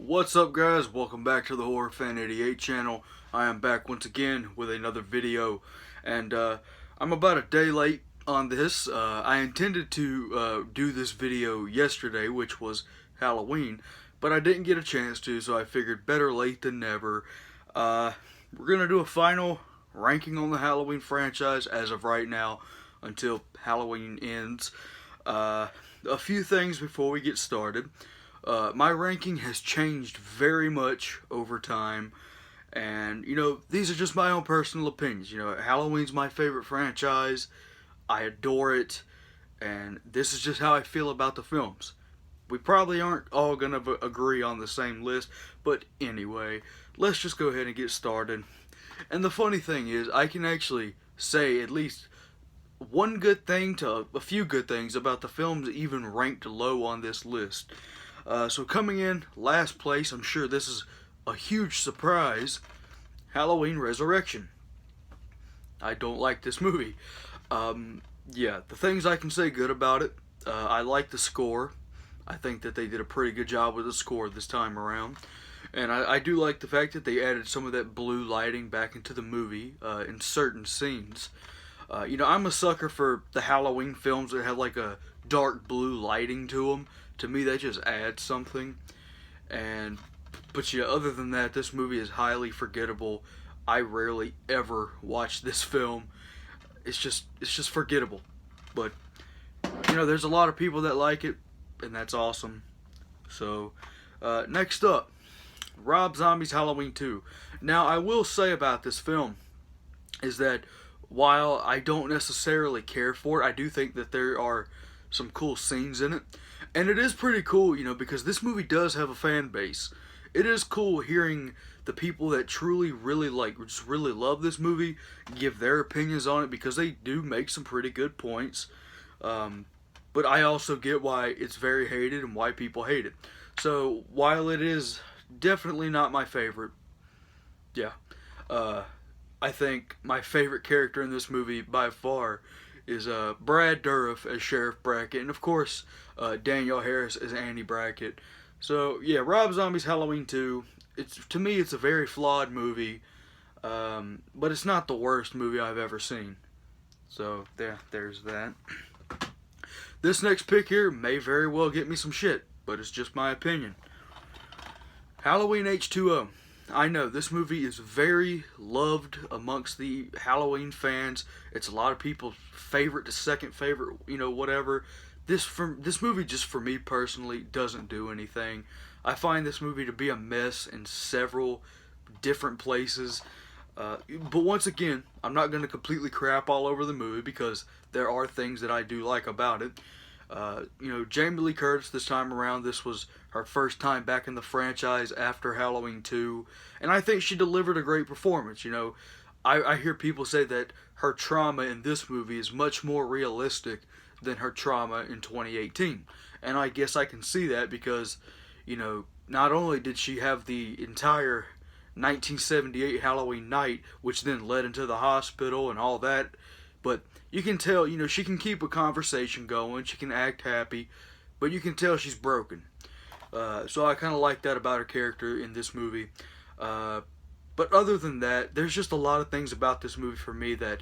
What's up, guys? Welcome back to the Horror Fan 88 channel. I am back once again with another video, and I'm about a day late on this. I intended to do this video yesterday, which was Halloween, but I didn't get a chance to, so I figured better late than never. We're gonna do a final ranking on the Halloween franchise as of right now until Halloween ends. A few things before we get started. My ranking has changed very much over time, and these are just my own personal opinions. Halloween's my favorite franchise. I adore it, and this is just how I feel about the films. We probably aren't all gonna agree on the same list, but anyway, let's just go ahead and get started. And the funny thing is, I can actually say at least one good thing to a few good things about the films even ranked low on this list. So coming in last place, I'm sure this is a huge surprise, Halloween Resurrection. I don't like this movie. Yeah, the things I can say good about it, I like the score. I think that they did a pretty good job with the score this time around. And I do like the fact that they added some of that blue lighting back into the movie in certain scenes. I'm a sucker for the Halloween films that have like a dark blue lighting to them. To me, that just adds something. But yeah, other than that, this movie is highly forgettable. I rarely ever watch this film. It's just forgettable. But there's a lot of people that like it, and that's awesome. So next up, Rob Zombie's Halloween 2. Now, I will say about this film is that while I don't necessarily care for it, I do think that there are some cool scenes in it. And it is pretty cool, because this movie does have a fan base. It is cool hearing the people that truly, really just really love this movie give their opinions on it, because they do make some pretty good points. But I also get why it's very hated and why people hate it. So, while it is definitely not my favorite, yeah, I think my favorite character in this movie by far is Brad Dourif as Sheriff Brackett, and of course Danielle Harris as Annie Brackett. So yeah, Rob Zombie's Halloween 2. To me, it's a very flawed movie, but it's not the worst movie I've ever seen. So there's that. This next pick here may very well get me some shit, but it's just my opinion. Halloween H2O. I know this movie is very loved amongst the Halloween fans. It's a lot of people's favorite to second favorite, whatever. This movie, just for me personally, doesn't do anything. I find this movie to be a mess in several different places. But once again, I'm not going to completely crap all over the movie, because there are things that I do like about it. Jamie Lee Curtis this time around, this was her first time back in the franchise after Halloween 2, and I think she delivered a great performance. I hear people say that her trauma in this movie is much more realistic than her trauma in 2018, and I guess I can see that because, not only did she have the entire 1978 Halloween night, which then led into the hospital and all that, but you can tell, she can keep a conversation going, she can act happy, but you can tell she's broken. So I kind of like that about her character in this movie. But other than that, there's just a lot of things about this movie for me that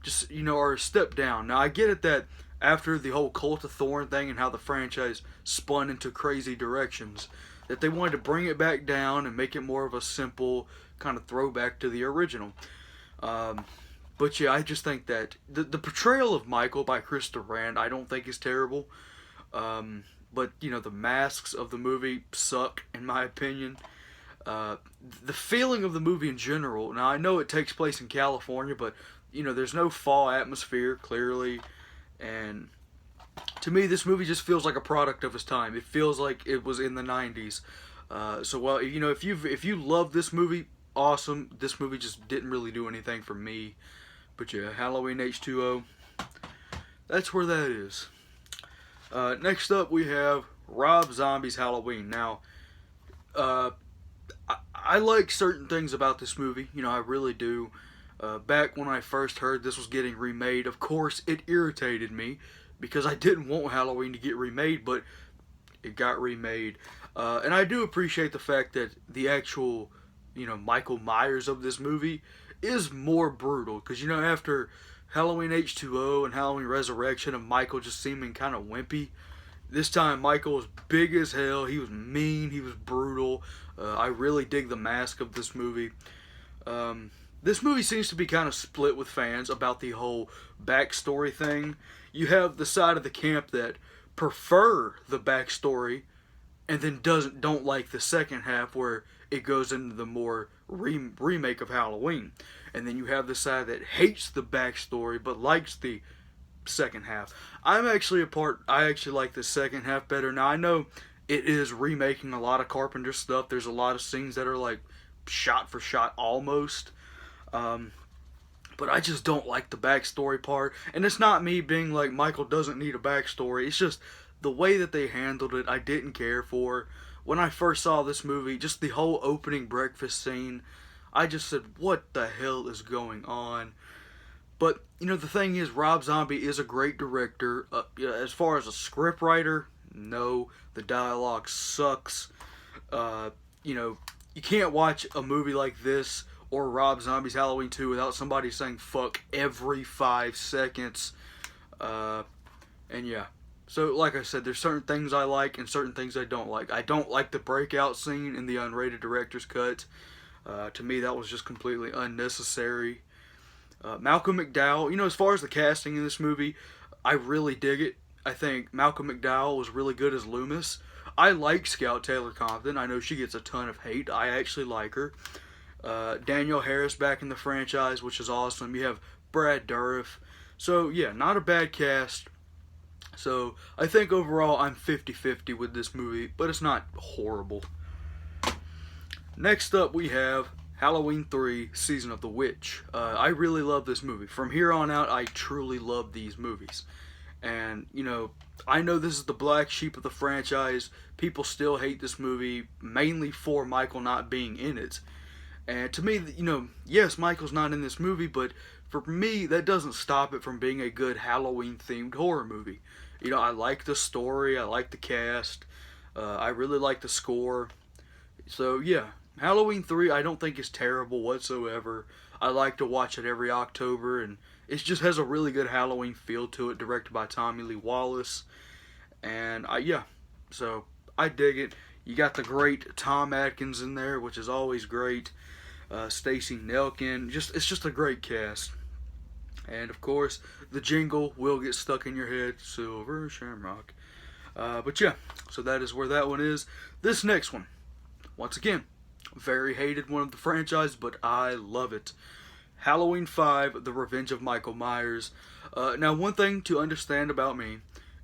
just, are a step down. Now, I get it that after the whole Cult of Thorn thing and how the franchise spun into crazy directions, that they wanted to bring it back down and make it more of a simple kind of throwback to the original. But yeah, I just think that the portrayal of Michael by Chris Durand, I don't think is terrible. But the masks of the movie suck, in my opinion. The feeling of the movie in general, now I know it takes place in California, but there's no fall atmosphere, clearly. And to me, this movie just feels like a product of its time. It feels like it was in the 90s. So, well, if you love this movie, awesome. This movie just didn't really do anything for me. But yeah, Halloween H2O, that's where that is. Next up, we have Rob Zombie's Halloween. Now, I like certain things about this movie. I really do. Back when I first heard this was getting remade, of course, it irritated me because I didn't want Halloween to get remade, but it got remade. And I do appreciate the fact that the actual, Michael Myers of this movie is more brutal. Because, after Halloween H2O and Halloween Resurrection of Michael just seeming kind of wimpy, this time Michael was big as hell. He was mean. He was brutal. I really dig the mask of this movie. This movie seems to be kind of split with fans about the whole backstory thing. You have the side of the camp that prefer the backstory and then don't like the second half where it goes into the more remake of Halloween. And then you have the side that hates the backstory but likes the second half. I actually like the second half better. Now I know it is remaking a lot of Carpenter stuff. There's a lot of scenes that are like shot for shot almost. But I just don't like the backstory part. And it's not me being like Michael doesn't need a backstory. It's just the way that they handled it I didn't care for. When I first saw this movie, just the whole opening breakfast scene, I just said, what the hell is going on? But, the thing is, Rob Zombie is a great director. As far as a script writer, no. The dialogue sucks. You can't watch a movie like this or Rob Zombie's Halloween 2 without somebody saying fuck every 5 seconds. And yeah. So, like I said, there's certain things I like and certain things I don't like. I don't like the breakout scene in the unrated director's cut. To me, that was just completely unnecessary. Malcolm McDowell, as far as the casting in this movie, I really dig it. I think Malcolm McDowell was really good as Loomis. I like Scout Taylor Compton. I know she gets a ton of hate. I actually like her. Danielle Harris back in the franchise, which is awesome. You have Brad Dourif. So, yeah, not a bad cast. So, I think overall I'm 50-50 with this movie, but it's not horrible. Next up we have Halloween 3, Season of the Witch. I really love this movie. From here on out, I truly love these movies. And, I know this is the black sheep of the franchise. People still hate this movie, mainly for Michael not being in it. And to me, yes, Michael's not in this movie, but for me, that doesn't stop it from being a good Halloween-themed horror movie. I like the story, I like the cast, I really like the score. So, yeah, Halloween 3 I don't think is terrible whatsoever. I like to watch it every October, and it just has a really good Halloween feel to it, directed by Tommy Lee Wallace. And, so I dig it. You got the great Tom Atkins in there, which is always great. Stacey Nelkin, it's just a great cast. And of course, the jingle will get stuck in your head, Silver Shamrock. But yeah, so that is where that one is. This next one, once again, very hated one of the franchise, but I love it. Halloween 5, The Revenge of Michael Myers. Now, one thing to understand about me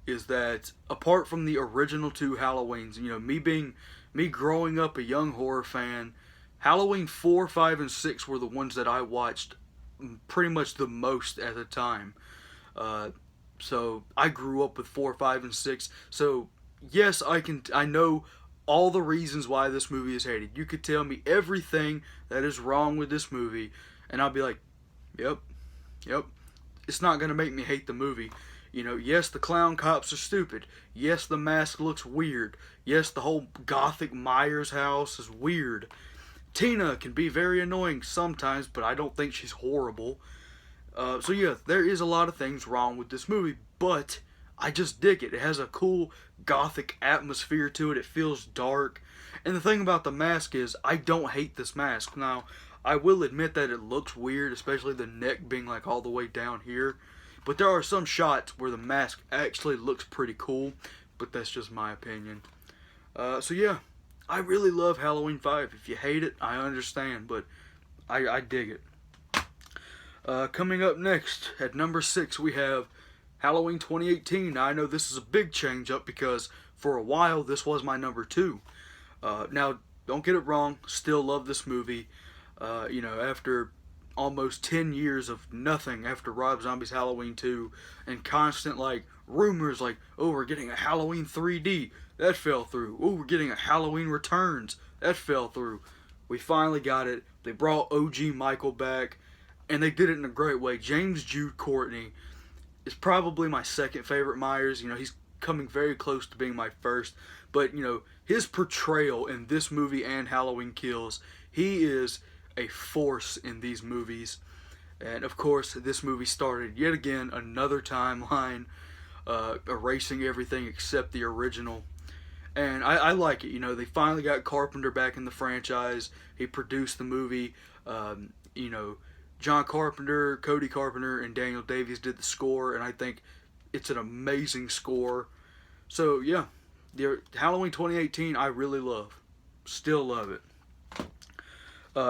is that apart from the original 2 Halloweens, me growing up a young horror fan, Halloween 4, 5, and 6 were the ones that I watched pretty much the most at the time. So I grew up with 4, 5, and 6. So yes, I know all the reasons why this movie is hated. You could tell me everything that is wrong with this movie, and I'll be like, yep. It's not gonna make me hate the movie. Yes, the clown cops are stupid. Yes, the mask looks weird. Yes, the whole gothic Myers house is weird. Tina can be very annoying sometimes, but I don't think she's horrible. So yeah, there is a lot of things wrong with this movie, but I just dig it. It has a cool gothic atmosphere to it. It feels dark. And the thing about the mask is, I don't hate this mask. Now, I will admit that it looks weird, especially the neck being like all the way down here. But there are some shots where the mask actually looks pretty cool, but that's just my opinion. So yeah, I really love Halloween 5. If you hate it, I understand, but I dig it. Coming up next, at number 6, we have Halloween 2018. Now, I know this is a big change up because for a while this was my number 2. Now, don't get it wrong, still love this movie. After almost 10 years of nothing after Rob Zombie's Halloween 2 and constant rumors oh, we're getting a Halloween 3D, that fell through. Oh, we're getting a Halloween Returns, that fell through. We finally got it. They brought OG Michael back, and they did it in a great way. James Jude Courtney is probably my second favorite Myers. He's coming very close to being my first. But, his portrayal in this movie and Halloween Kills, he is a force in these movies. And of course, this movie started yet again another timeline, erasing everything except the original. And I like it. They finally got Carpenter back in the franchise. He produced the movie. John Carpenter, Cody Carpenter, and Daniel Davies did the score, and I think it's an amazing score. So yeah, the Halloween 2018 I really love. Still love it.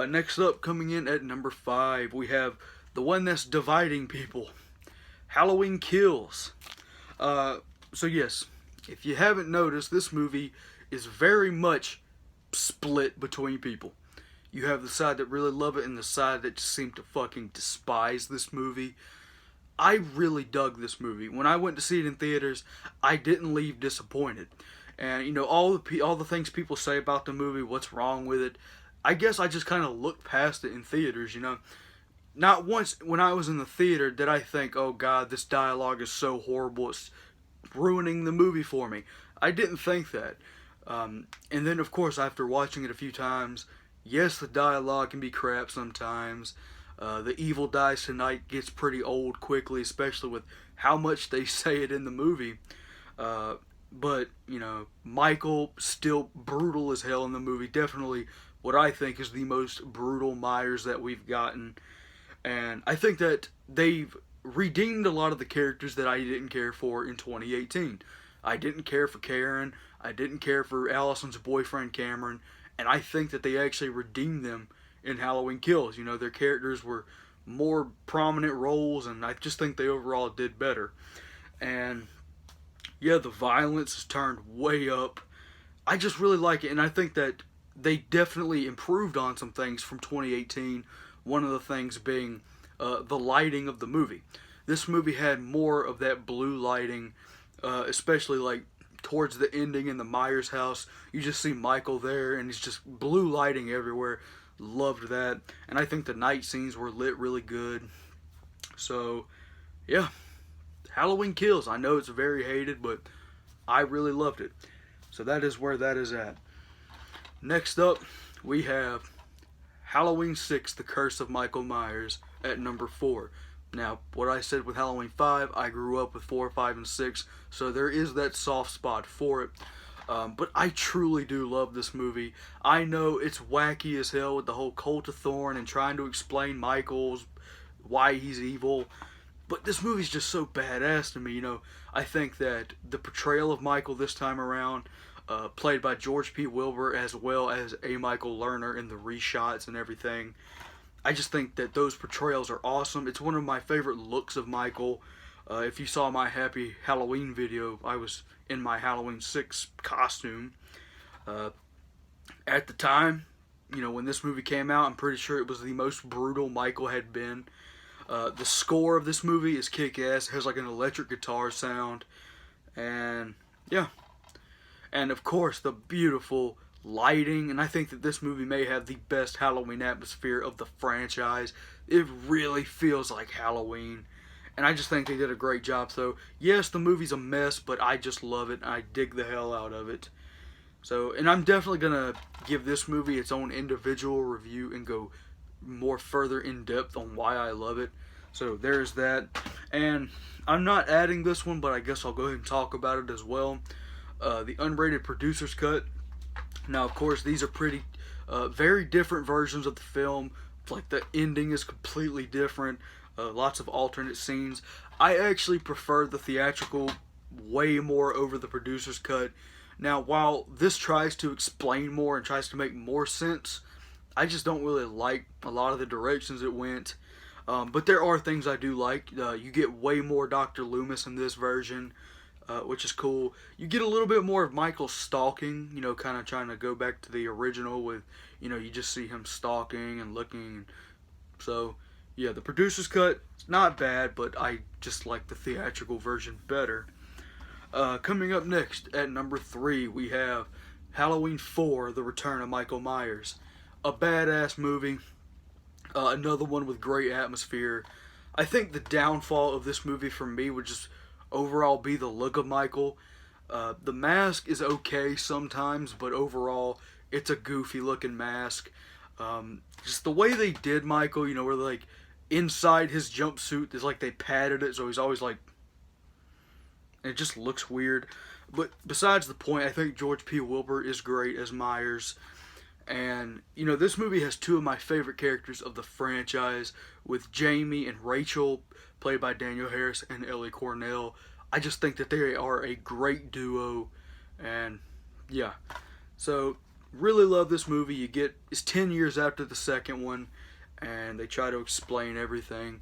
Next up, coming in at number 5, we have the one that's dividing people, Halloween Kills. So yes, if you haven't noticed, this movie is very much split between people. You have the side that really love it and the side that just seem to fucking despise this movie. I really dug this movie. When I went to see it in theaters, I didn't leave disappointed. And all the things people say about the movie, what's wrong with it, I guess I just kind of looked past it in theaters. Not once when I was in the theater did I think, oh God, this dialogue is so horrible, it's ruining the movie for me. I didn't think that. And then of course after watching it a few times, yes, the dialogue can be crap sometimes. The evil dies tonight gets pretty old quickly, especially with how much they say it in the movie. But, Michael, still brutal as hell in the movie. Definitely what I think is the most brutal Myers that we've gotten. And I think that they've redeemed a lot of the characters that I didn't care for in 2018. I didn't care for Karen. I didn't care for Allison's boyfriend, Cameron. And I think that they actually redeemed them in Halloween Kills. Their characters were more prominent roles, and I just think they overall did better. And yeah, the violence has turned way up. I just really like it, and I think that they definitely improved on some things from 2018. One of the things being the lighting of the movie. This movie had more of that blue lighting, especially like towards the ending in the Myers house. You just see Michael there, and it's just blue lighting everywhere. Loved that. And I think the night scenes were lit really good. So, yeah. Halloween Kills. I know it's very hated, but I really loved it. So that is where that is at. Next up, we have Halloween 6, The Curse of Michael Myers at number 4. Now, what I said with Halloween 5, I grew up with 4, 5, and 6, so there is that soft spot for it. But I truly do love this movie. I know it's wacky as hell with the whole Cult of Thorn and trying to explain Michael's, why he's evil. But this movie's just so badass to me, I think that the portrayal of Michael this time around, played by George P. Wilbur as well as A. Michael Lerner in the reshots and everything, I just think that those portrayals are awesome. It's one of my favorite looks of Michael. If you saw my Happy Halloween video, I was in my Halloween 6 costume. At the time, when this movie came out, I'm pretty sure it was the most brutal Michael had been. The score of this movie is kick-ass. It has like an electric guitar sound. And, yeah. And, of course, the beautiful lighting. And I think that this movie may have the best Halloween atmosphere of the franchise. It really feels like Halloween. And I just think they did a great job. So, yes, the movie's a mess, but I just love it. I dig the hell out of it. So, and I'm definitely going to give this movie its own individual review and go more further in depth on why I love it. So, there's that. And I'm not adding this one, but I guess I'll go ahead and talk about it as well. The unrated producer's cut. Now, of course, these are very different versions of the film. Like, the ending is completely different. Lots of alternate scenes. I actually prefer the theatrical way more over the producer's cut. Now, while this tries to explain more and tries to make more sense, I just don't really like a lot of the directions it went. But there are things I do like. You get way more Dr. Loomis in this version, which is cool. You get a little bit more of Michael stalking, kind of trying to go back to the original with, you just see him stalking and looking. So, yeah, the producer's cut, it's not bad, but I just like the theatrical version better. Coming up next, at number 3, we have Halloween 4, The Return of Michael Myers. A badass movie. Another one with great atmosphere. I think the downfall of this movie for me would just overall be the look of Michael. The mask is okay sometimes, but overall, it's a goofy looking mask. Just the way they did Michael, you know, where like inside his jumpsuit is like they padded it, so he's always like, it just looks weird. But besides the point, I think George P. Wilbur is great as Myers. And, you know, this movie has two of my favorite characters of the franchise, with Jamie and Rachel, played by Danielle Harris and Ellie Cornell. I just think that they are a great duo. And, yeah. So, really love this movie. It's 10 years after the second one, and they try to explain everything.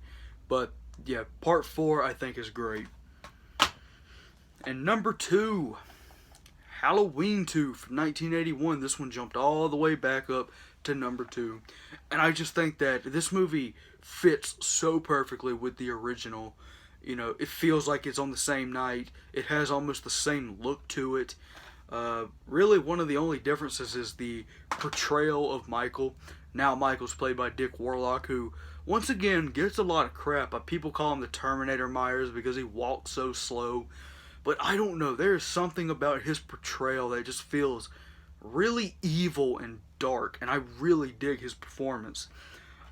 But, yeah, part 4 I think is great. And number 2, Halloween 2 from 1981. This one jumped all the way back up to number 2. And I just think that this movie fits so perfectly with the original. You know, it feels like it's on the same night. It has almost the same look to it. Really, one of the only differences is the portrayal of Michael. Now Michael's played by Dick Warlock, who, once again, gets a lot of crap. People call him the Terminator Myers because he walks so slow. But I don't know, there's something about his portrayal that just feels really evil and dark, and I really dig his performance.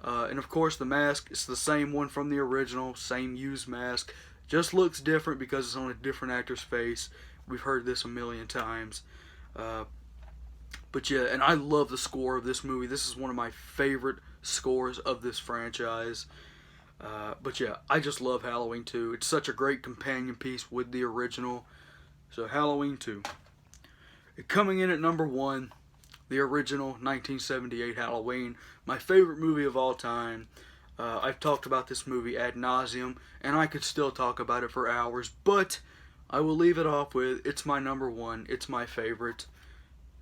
And of course, the mask is the same one from the original, same used mask, just looks different because it's on a different actor's face. We've heard this a million times. But yeah, and I love the score of this movie. This is one of my favorite scores of this franchise. But yeah, I just love Halloween 2. It's such a great companion piece with the original. So Halloween 2. Coming in at number 1, the original 1978 Halloween. My favorite movie of all time. I've talked about this movie ad nauseum, and I could still talk about it for hours, but I will leave it off with, it's my number 1. It's my favorite.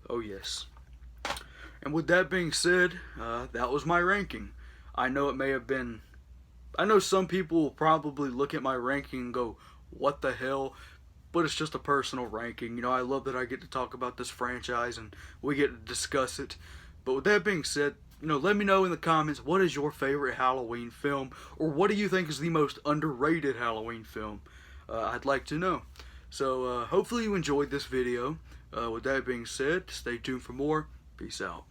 Oh yes. And with that being said, that was my ranking. I know some people will probably look at my ranking and go, what the hell? But it's just a personal ranking. You know, I love that I get to talk about this franchise and we get to discuss it. But with that being said, you know, let me know in the comments, what is your favorite Halloween film? Or what do you think is the most underrated Halloween film? I'd like to know. So hopefully you enjoyed this video. With that being said, stay tuned for more. Peace out.